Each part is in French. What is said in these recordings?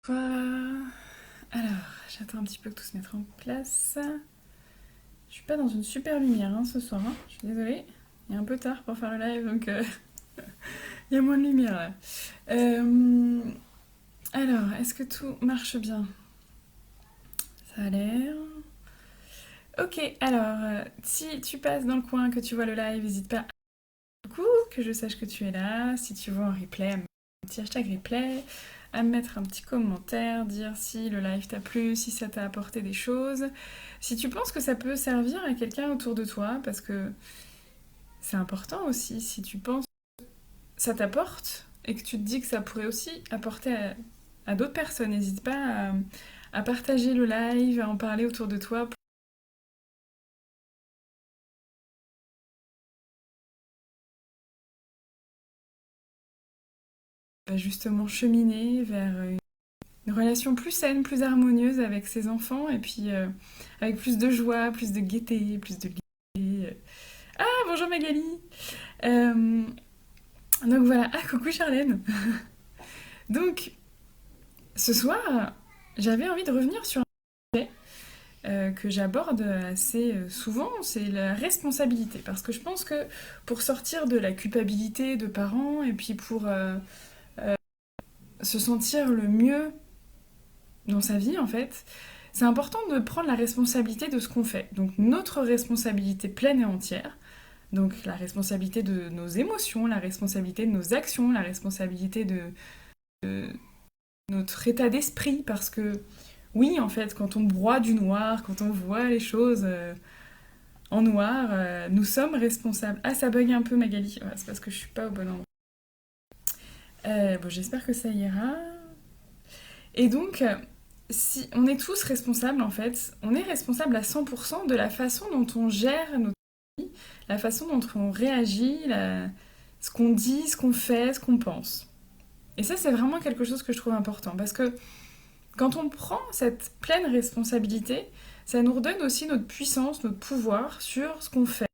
Quoi? Alors, j'attends un petit peu que tout se mette en place. Je suis pas dans une super lumière ce soir, hein. Je suis désolée. Il est un peu tard pour faire le live, donc il y a moins de lumière là. Euh, alors, est-ce que tout marche bien? Ça a l'air. Ok, alors, si tu passes dans le coin, que tu vois le live, n'hésite pas à coucou, que je sache que tu es là. Si tu vois un replay, à mettre un petit hashtag replay, à me mettre un petit commentaire, dire si le live t'a plu, si ça t'a apporté des choses. Si tu penses que ça peut servir à quelqu'un autour de toi, parce que c'est important aussi, si tu penses que ça t'apporte et que tu te dis que ça pourrait aussi apporter à d'autres personnes, n'hésite pas à partager le live, à en parler autour de toi pour justement cheminer vers une relation plus saine, plus harmonieuse avec ses enfants et puis avec plus de joie, plus de gaieté, plus de gaieté. Ah, bonjour Magali. Euh, donc voilà, ah coucou Charlène. Donc ce soir, j'avais envie de revenir sur un sujet que j'aborde assez souvent, c'est la responsabilité. Parce que je pense que pour sortir de la culpabilité de parents et puis pour se sentir le mieux dans sa vie, en fait, c'est important de prendre la responsabilité de ce qu'on fait. Donc notre responsabilité pleine et entière. Donc la responsabilité de nos émotions, la responsabilité de nos actions, la responsabilité de notre état d'esprit. Parce que oui, en fait, quand on broie du noir, quand on voit les choses en noir, nous sommes responsables. Ah, ça bug un peu Magali. Ouais, c'est parce que je suis pas au bon endroit. Bon, j'espère que ça ira. Et donc, si on est tous responsables en fait, on est responsable à 100% de la façon dont on gère notre vie, la façon dont on réagit, ce qu'on dit, ce qu'on fait, ce qu'on pense. Et ça, c'est vraiment quelque chose que je trouve important parce que quand on prend cette pleine responsabilité, ça nous redonne aussi notre puissance, notre pouvoir sur ce qu'on fait,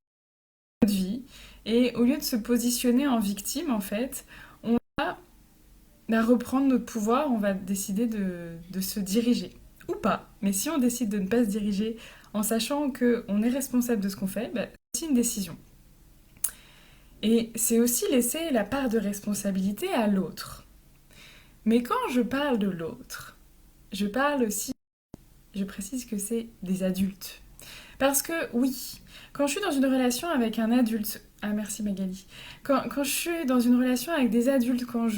notre vie. Et au lieu de se positionner en victime, en fait, on va reprendre notre pouvoir, on va décider de se diriger. Ou pas. Mais si on décide de ne pas se diriger en sachant qu'on est responsable de ce qu'on fait, bah, c'est aussi une décision. Et c'est aussi laisser la part de responsabilité à l'autre. Mais quand je parle de l'autre, je parle aussi, je précise que c'est des adultes. Parce que oui, quand je suis dans une relation avec un adulte, ah merci Magali, quand je suis dans une relation avec des adultes, quand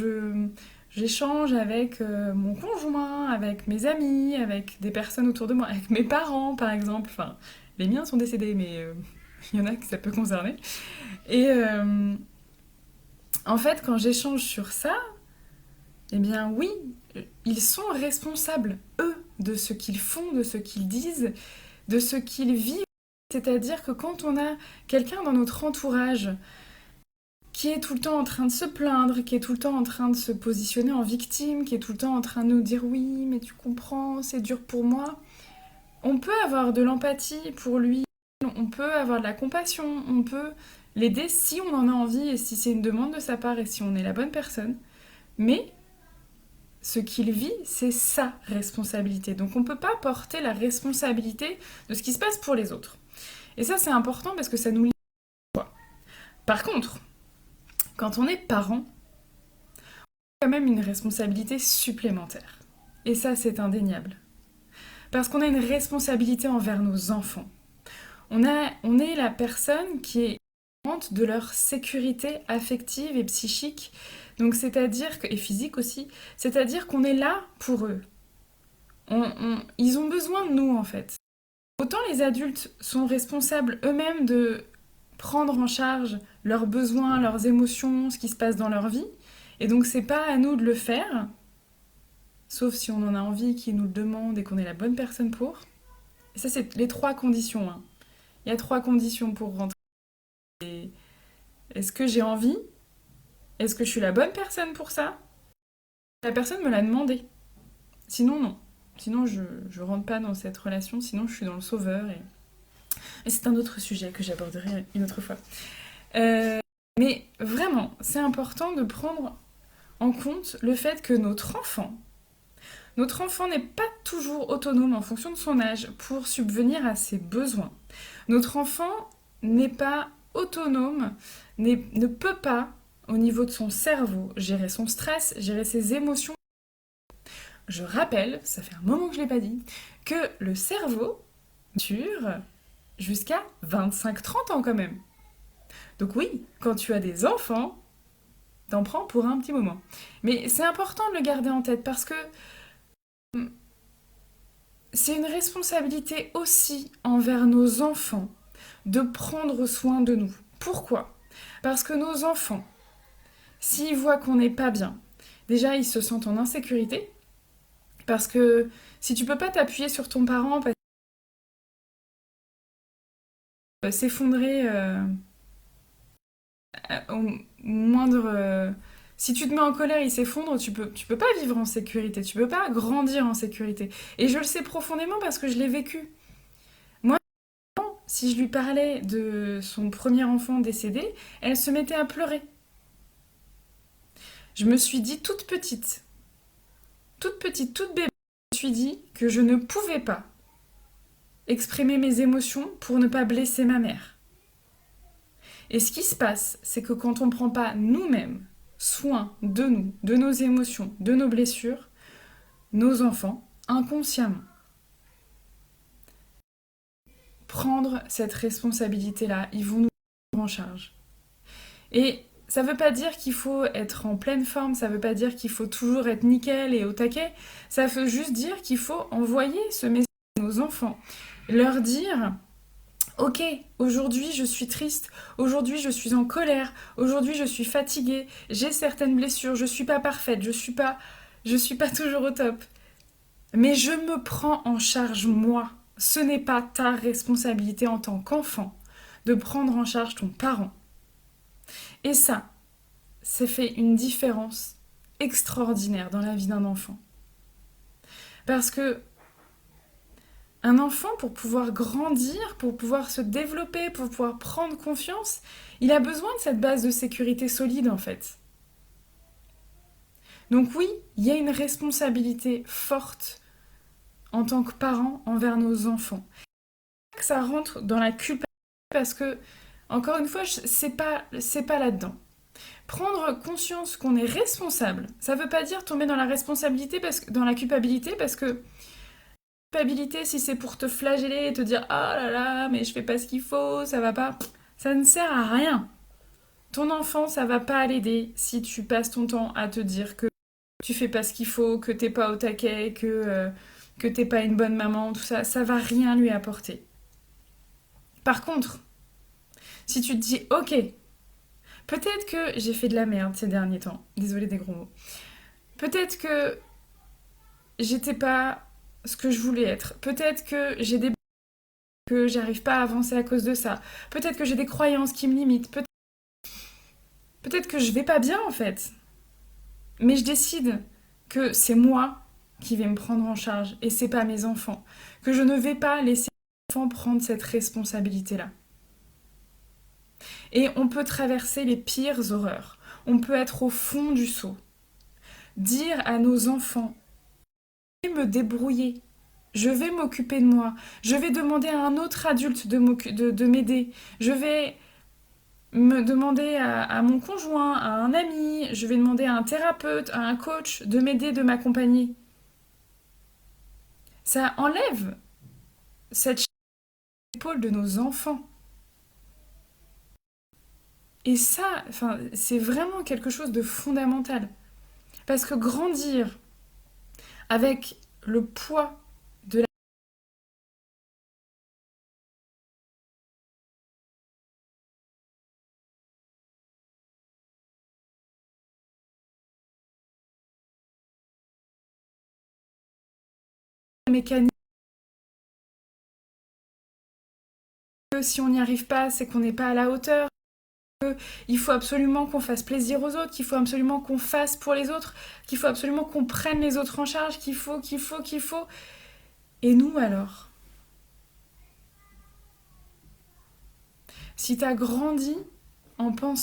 j'échange avec mon conjoint, avec mes amis, avec des personnes autour de moi, avec mes parents par exemple, enfin les miens sont décédés mais il y en a que ça peut concerner. Et en fait quand j'échange sur ça, eh bien oui, ils sont responsables, eux, de ce qu'ils font, de ce qu'ils disent, de ce qu'ils vivent. C'est-à-dire que quand on a quelqu'un dans notre entourage qui est tout le temps en train de se plaindre, qui est tout le temps en train de se positionner en victime, qui est tout le temps en train de nous dire oui, mais tu comprends, c'est dur pour moi, on peut avoir de l'empathie pour lui, on peut avoir de la compassion, on peut l'aider si on en a envie et si c'est une demande de sa part et si on est la bonne personne. Mais ce qu'il vit, c'est sa responsabilité. Donc on ne peut pas porter la responsabilité de ce qui se passe pour les autres. Et ça, c'est important parce que ça nous lie. Par contre, quand on est parent, on a quand même une responsabilité supplémentaire. Et ça, c'est indéniable. Parce qu'on a une responsabilité envers nos enfants. On est la personne qui est garante de leur sécurité affective et psychique, donc c'est-à-dire que, et physique aussi, c'est-à-dire qu'on est là pour eux. Ils ont besoin de nous en fait. Autant les adultes sont responsables eux-mêmes de prendre en charge leurs besoins, leurs émotions, ce qui se passe dans leur vie, et donc c'est pas à nous de le faire, sauf si on en a envie, qu'ils nous le demandent et qu'on est la bonne personne pour. Et ça, c'est les trois conditions. Hein. Il y a trois conditions pour rentrer. Et est-ce que j'ai envie? Est-ce que je suis la bonne personne pour ça? La personne me l'a demandé. Sinon, non. Sinon, je rentre pas dans cette relation, sinon je suis dans le sauveur. Et c'est un autre sujet que j'aborderai une autre fois. Euh, mais vraiment, c'est important de prendre en compte le fait que notre enfant Notre enfant n'est pas toujours autonome en fonction de son âge pour subvenir à ses besoins. Notre enfant n'est pas autonome, ne peut pas, au niveau de son cerveau, gérer son stress, gérer ses émotions. Je rappelle, ça fait un moment que je ne l'ai pas dit, que le cerveau mature jusqu'à 25-30 ans quand même. Donc oui, quand tu as des enfants, t'en prends pour un petit moment. Mais c'est important de le garder en tête parce que c'est une responsabilité aussi envers nos enfants de prendre soin de nous. Pourquoi? Parce que nos enfants, s'ils voient qu'on n'est pas bien, déjà ils se sentent en insécurité. Parce que si tu peux pas t'appuyer sur ton parent, parce que s'effondrer au moindre. Si tu te mets en colère, il s'effondre, tu peux pas vivre en sécurité, tu peux pas grandir en sécurité. Et je le sais profondément parce que je l'ai vécu. Moi, si je lui parlais de son premier enfant décédé, elle se mettait à pleurer. Je me suis dit toute petite, toute bébé, je me suis dit que je ne pouvais pas exprimer mes émotions pour ne pas blesser ma mère. Et ce qui se passe, c'est que quand on ne prend pas nous-mêmes soin de nous, de nos émotions, de nos blessures, nos enfants, inconsciemment, prendre cette responsabilité-là, ils vont nous prendre en charge. Et ça ne veut pas dire qu'il faut être en pleine forme, ça ne veut pas dire qu'il faut toujours être nickel et au taquet, ça veut juste dire qu'il faut envoyer ce message à nos enfants, leur dire: ok, aujourd'hui je suis triste, aujourd'hui je suis en colère, aujourd'hui je suis fatiguée, j'ai certaines blessures, je suis pas parfaite, je suis pas toujours au top. Mais je me prends en charge moi. Ce n'est pas ta responsabilité en tant qu'enfant de prendre en charge ton parent. Et ça fait une différence extraordinaire dans la vie d'un enfant. Parce que un enfant, pour pouvoir grandir, pour pouvoir se développer, pour pouvoir prendre confiance, il a besoin de cette base de sécurité solide en fait. Donc oui, il y a une responsabilité forte en tant que parent envers nos enfants. Que ça rentre dans la culpabilité parce que, encore une fois, c'est pas là-dedans. Prendre conscience qu'on est responsable, ça veut pas dire tomber dans la responsabilité, dans la culpabilité, parce que culpabilité, si c'est pour te flageller et te dire ah là là, mais je fais pas ce qu'il faut, ça va pas, ça ne sert à rien. Ton enfant, ça va pas l'aider si tu passes ton temps à te dire que tu fais pas ce qu'il faut, que t'es pas au taquet, que t'es pas une bonne maman, tout ça, ça va rien lui apporter. Par contre, si tu te dis ok, peut-être que j'ai fait de la merde ces derniers temps, désolée des gros mots, peut-être que j'étais pas ce que je voulais être, peut-être que j'ai des que j'arrive pas à avancer à cause de ça. Peut-être que j'ai des croyances qui me limitent. Peut-être que je vais pas bien en fait. Mais je décide que c'est moi qui vais me prendre en charge et c'est pas mes enfants. Que je ne vais pas laisser mes enfants prendre cette responsabilité-là. Et on peut traverser les pires horreurs. On peut être au fond du seau. Dire à nos enfants: je vais me débrouiller. Je vais m'occuper de moi. Je vais demander à un autre adulte de m'aider. Je vais me demander à mon conjoint, à un ami, je vais demander à un thérapeute, à un coach de m'aider, de m'accompagner. Ça enlève cette épaule de nos enfants. Et ça, c'est vraiment quelque chose de fondamental. Parce que grandir avec le poids de la mécanique, si on n'y arrive pas, c'est qu'on n'est pas à la hauteur. Il faut absolument qu'on fasse plaisir aux autres, qu'il faut absolument qu'on fasse pour les autres, qu'il faut absolument qu'on prenne les autres en charge, qu'il faut. Et nous alors? Si t'as grandi en pensant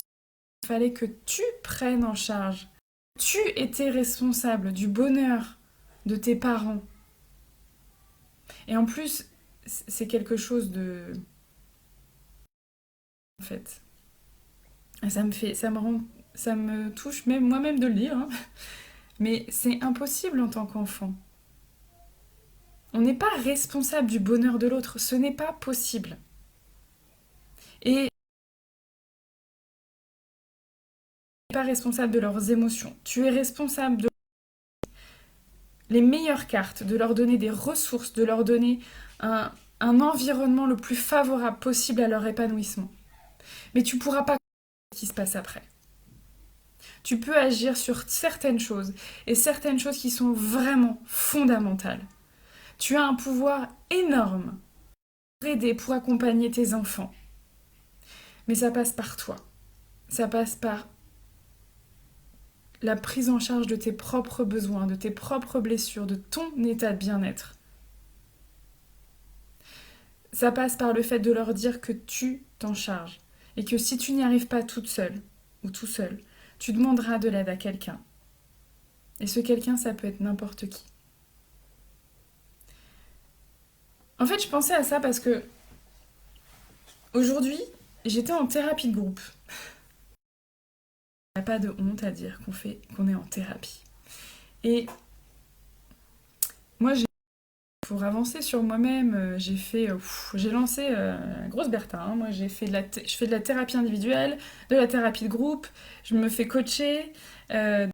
qu'il fallait que tu prennes en charge, tu étais responsable du bonheur de tes parents. Et en plus, c'est quelque chose de... En fait, ça me touche même moi-même de le dire, hein. Mais c'est impossible en tant qu'enfant. On n'est pas responsable du bonheur de l'autre, ce n'est pas possible. Et tu n'es pas responsable de leurs émotions. Tu es responsable de les meilleures cartes, de leur donner des ressources, de leur donner un environnement le plus favorable possible à leur épanouissement. Mais tu ne pourras pas ce qui se passe après. Tu peux agir sur certaines choses, et certaines choses qui sont vraiment fondamentales. Tu as un pouvoir énorme pour aider, pour accompagner tes enfants. Mais ça passe par toi. Ça passe par la prise en charge de tes propres besoins, de tes propres blessures, de ton état de bien-être. Ça passe par le fait de leur dire que tu t'en charges et que si tu n'y arrives pas toute seule ou tout seul, tu demanderas de l'aide à quelqu'un. Et ce quelqu'un, ça peut être n'importe qui. En fait, je pensais à ça parce que aujourd'hui, j'étais en thérapie de groupe. Il n'y a pas de honte à dire qu'on est en thérapie. Et moi, pour avancer sur moi-même, j'ai lancé la grosse Bertha. Hein. Moi, je fais de la thérapie individuelle, de la thérapie de groupe. Je me fais coacher dans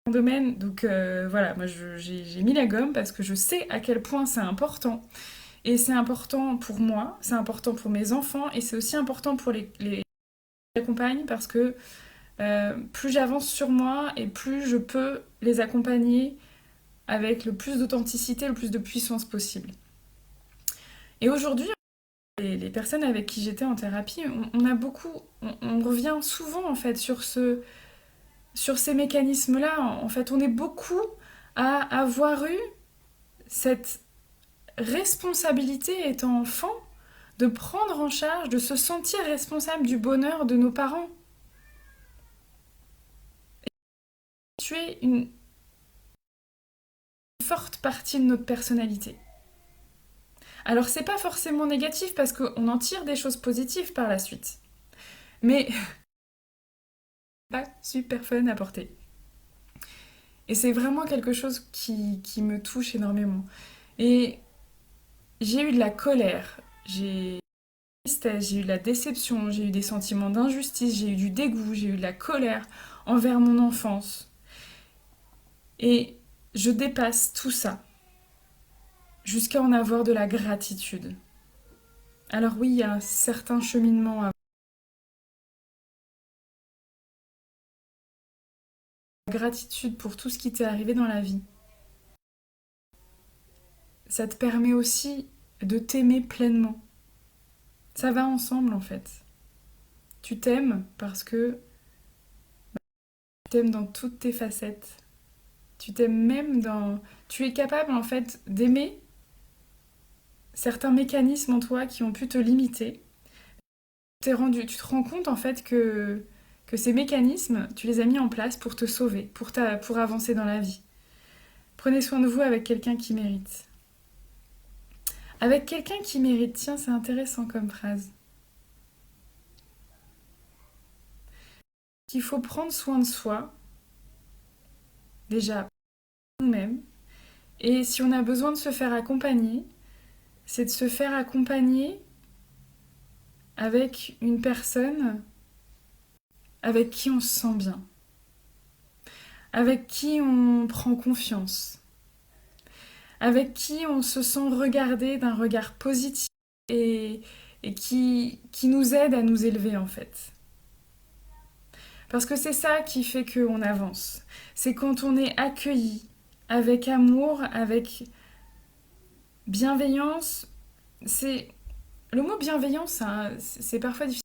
mon domaine. Donc voilà, moi, j'ai mis la gomme parce que je sais à quel point c'est important. Et c'est important pour moi, c'est important pour mes enfants, et c'est aussi important pour les accompagne parce que plus j'avance sur moi et plus je peux les accompagner avec le plus d'authenticité, le plus de puissance possible. Et aujourd'hui, les personnes avec qui j'étais en thérapie, on revient souvent en fait sur ces mécanismes-là. En fait, on est beaucoup à avoir eu cette responsabilité étant enfant de prendre en charge, de se sentir responsable du bonheur de nos parents. Tu es une forte partie de notre personnalité. Alors c'est pas forcément négatif parce qu'on en tire des choses positives par la suite. Mais pas super fun à porter. Et c'est vraiment quelque chose qui me touche énormément. Et j'ai eu de la colère, j'ai eu de la tristesse, j'ai eu de la déception, j'ai eu des sentiments d'injustice, j'ai eu du dégoût, j'ai eu de la colère envers mon enfance. Et je dépasse tout ça jusqu'à en avoir de la gratitude. Alors oui, il y a un certain cheminement à gratitude pour tout ce qui t'est arrivé dans la vie. Ça te permet aussi de t'aimer pleinement. Ça va ensemble en fait. Tu t'aimes parce que tu t'aimes dans toutes tes facettes. Tu t'aimes même dans... Tu es capable en fait d'aimer certains mécanismes en toi qui ont pu te limiter. Tu te rends compte en fait que ces mécanismes, tu les as mis en place pour te sauver, pour avancer dans la vie. Prenez soin de vous avec quelqu'un qui mérite. Avec quelqu'un qui mérite, tiens, c'est intéressant comme phrase. Qu'il faut prendre soin de soi, déjà nous-mêmes, et si on a besoin de se faire accompagner, c'est de se faire accompagner avec une personne avec qui on se sent bien, avec qui on prend confiance, avec qui on se sent regardé d'un regard positif et qui nous aide à nous élever en fait. Parce que c'est ça qui fait qu'on avance. C'est quand on est accueilli avec amour, avec bienveillance. Le mot bienveillance, c'est parfois difficile.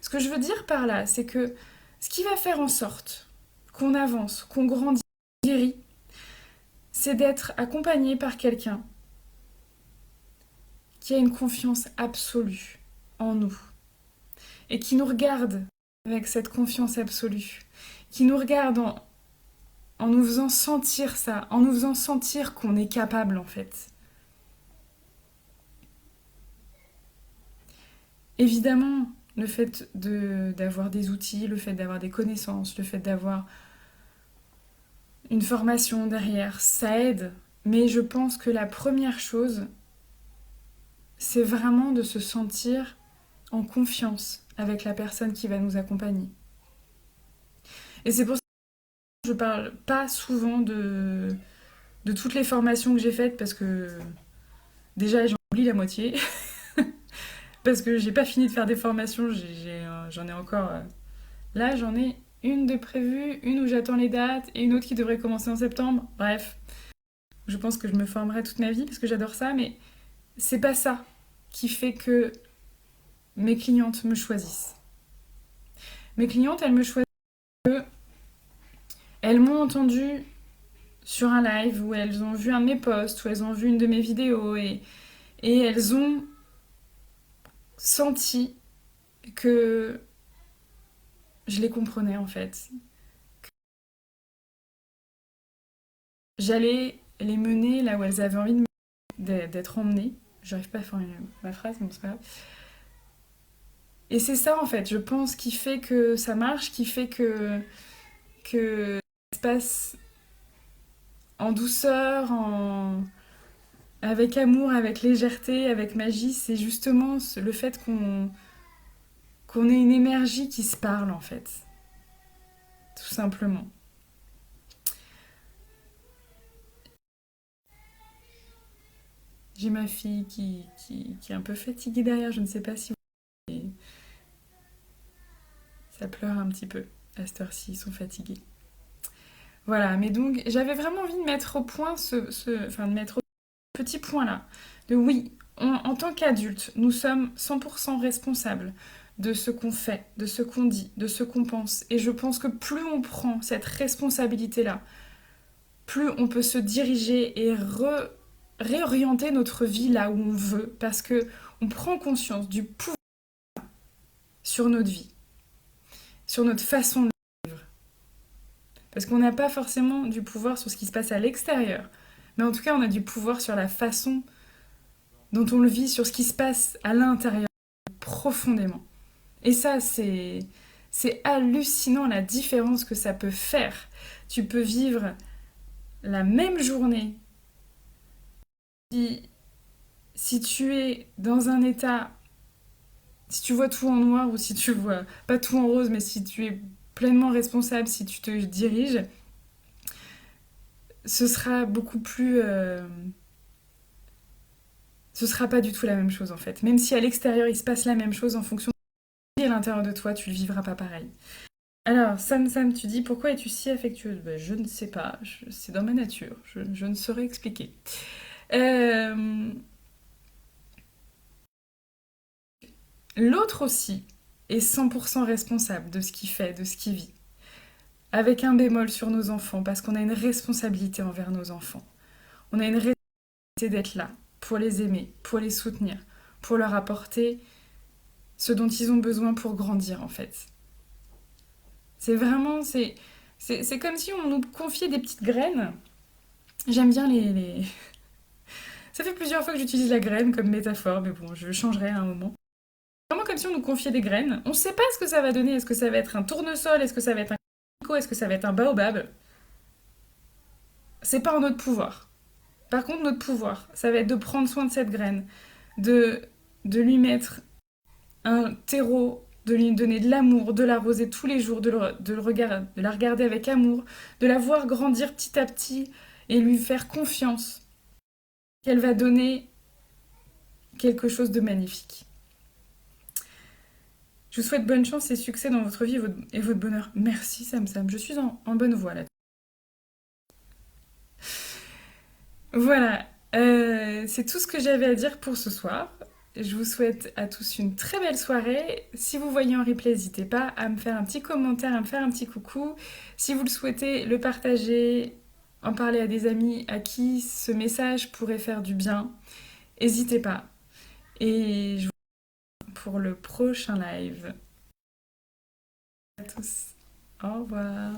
Ce que je veux dire par là, c'est que ce qui va faire en sorte qu'on avance, qu'on grandit, qu'on guérit, c'est d'être accompagné par quelqu'un qui a une confiance absolue en nous et qui nous regarde avec cette confiance absolue, qui nous regarde en nous faisant sentir ça, en nous faisant sentir qu'on est capable en fait. Évidemment, le fait d'avoir des outils, le fait d'avoir des connaissances, le fait d'avoir une formation derrière, ça aide. Mais je pense que la première chose, c'est vraiment de se sentir en confiance avec la personne qui va nous accompagner. Et c'est pour ça que je parle pas souvent de toutes les formations que j'ai faites parce que déjà j'en oublie la moitié. Parce que j'ai pas fini de faire des formations, j'en ai encore. Là, j'en ai une de prévue, une où j'attends les dates et une autre qui devrait commencer en septembre. Bref, je pense que je me formerai toute ma vie parce que j'adore ça, mais c'est pas ça qui fait que mes clientes me choisissent. Mes clientes, elles me choisissent parce qu'elles m'ont entendu sur un live, où elles ont vu un de mes posts, où elles ont vu une de mes vidéos et elles ont senti que je les comprenais en fait. J'allais les mener là où elles avaient envie d'être emmenées. J'arrive pas à faire ma phrase, mais c'est pas grave. Et c'est ça en fait, je pense, qui fait que ça marche, qui fait que ça se passe en douceur, avec amour, avec légèreté, avec magie. C'est justement le fait qu'on ait une énergie qui se parle en fait, tout simplement. J'ai ma fille qui est un peu fatiguée derrière, je ne sais pas si vous... Ça pleure un petit peu. À cette heure-ci, ils sont fatigués. Voilà, mais donc j'avais vraiment envie de mettre au point enfin de mettre au petit point là. De oui, en tant qu'adulte, nous sommes 100% responsables de ce qu'on fait, de ce qu'on dit, de ce qu'on pense. Et je pense que plus on prend cette responsabilité-là, plus on peut se diriger et réorienter notre vie là où on veut, parce que on prend conscience du pouvoir sur notre vie, sur notre façon de vivre. Parce qu'on n'a pas forcément du pouvoir sur ce qui se passe à l'extérieur, mais en tout cas on a du pouvoir sur la façon dont on le vit, sur ce qui se passe à l'intérieur, profondément. Et ça, c'est hallucinant la différence que ça peut faire. Tu peux vivre la même journée. Si tu es dans un état, si tu vois tout en noir ou si tu vois pas tout en rose, mais si tu es pleinement responsable, si tu te diriges, ce sera beaucoup plus... ce sera pas du tout la même chose en fait. Même si à l'extérieur il se passe la même chose, en fonction de à l'intérieur de toi, tu le vivras pas pareil. Alors, Sam, tu dis pourquoi es-tu si affectueuse? Ben, je ne sais pas, c'est dans ma nature, je ne saurais expliquer. Euh, L'autre aussi est 100% responsable de ce qu'il fait, de ce qu'il vit. Avec un bémol sur nos enfants, parce qu'on a une responsabilité envers nos enfants. On a une responsabilité d'être là, pour les aimer, pour les soutenir, pour leur apporter ce dont ils ont besoin pour grandir en fait. C'est vraiment, c'est comme si on nous confiait des petites graines. J'aime bien Ça fait plusieurs fois que j'utilise la graine comme métaphore, mais bon, je changerai à un moment. Vraiment comme si on nous confiait des graines. On ne sait pas ce que ça va donner. Est-ce que ça va être un tournesol? Est-ce que ça va être un coco? Est-ce que ça va être un baobab? C'est pas en notre pouvoir. Par contre, notre pouvoir, ça va être de prendre soin de cette graine, de, de lui mettre un terreau, de lui donner de l'amour, de l'arroser tous les jours, de la regarder avec amour, de la voir grandir petit à petit et lui faire confiance qu'elle va donner quelque chose de magnifique. Je vous souhaite bonne chance et succès dans votre vie et votre bonheur. Merci Sam. Je suis en bonne voie là. Voilà, c'est tout ce que j'avais à dire pour ce soir. Je vous souhaite à tous une très belle soirée. Si vous voyez en replay, n'hésitez pas à me faire un petit commentaire, à me faire un petit coucou. Si vous le souhaitez, le partager, en parler à des amis à qui ce message pourrait faire du bien. N'hésitez pas. Et je vous retrouve pour le prochain live. À tous. Au revoir.